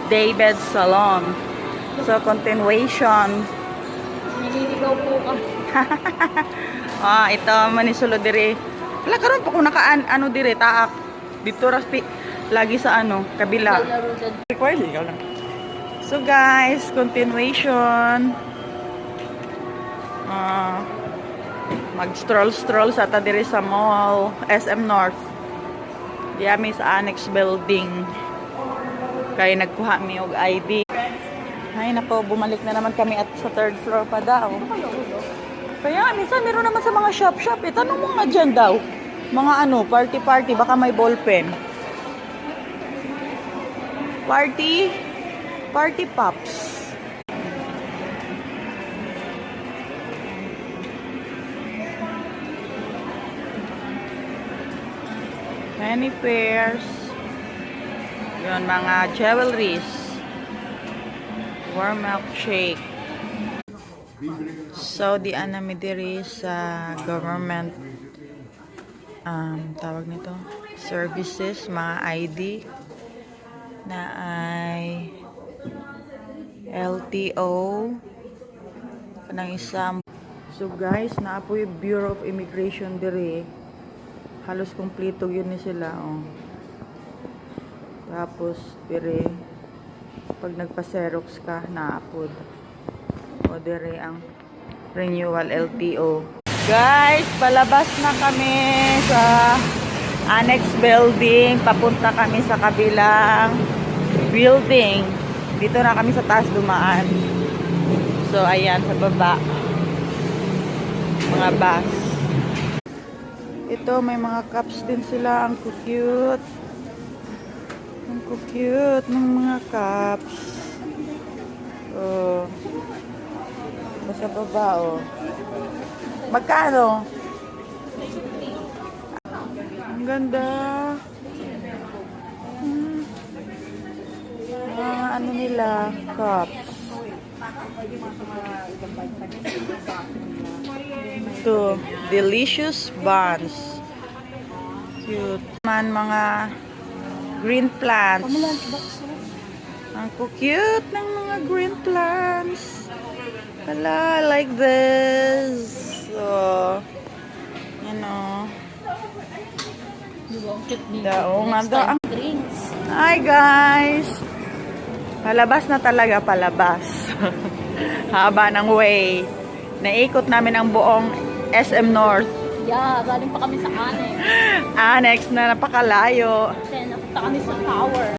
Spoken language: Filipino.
David Salon. So, continuation. Nililigaw po ka. Ito, manisulo dire. Wala karon pa kung ano dire, taak. Dito raspi, lagi sa kabila. Required, ikaw lang. So guys, continuation. Mag-stroll sa ta dire sa mall, SM North. Diyami sa annex building. Kaya nagkuha mi og ID. Ay nako, bumalik na naman kami at sa third floor pa daw. Kaya minsan meron naman sa mga shop-shop. Tanong mo nga dyan daw. Mga party-party, baka may ballpen. Party pops. Many pairs. Yun, mga jewelries. Warm milkshake. So, di anami diri sa government tawag nito services, mga ID na ay LTO kanang isang. So guys, naapoy Bureau of Immigration diri. Halos kompleto yun ni sila tapos dire pag nagpa-Xerox ka naapod dire ang renewal LTO. Guys, palabas na kami sa annex building. Papunta kami sa kabilang building. Dito na kami sa taas dumaan. So, ayan, sa baba. Mga bus. Ito, may mga cups din sila. Ang cute. Ang cute ng mga cups. Sa baba, Magkano? Ang ganda. Ano nila? Cups. Ito. Delicious buns. Cute. Mga green plants. Ang cute ng mga green plants. Hala, like this. So, Hi guys! Palabas na talaga, palabas. Haba ng way. Naikot namin ang buong SM North. Yeah, galing pa kami sa Annex. Annex na napakalayo. Then, napunta kami sa tower.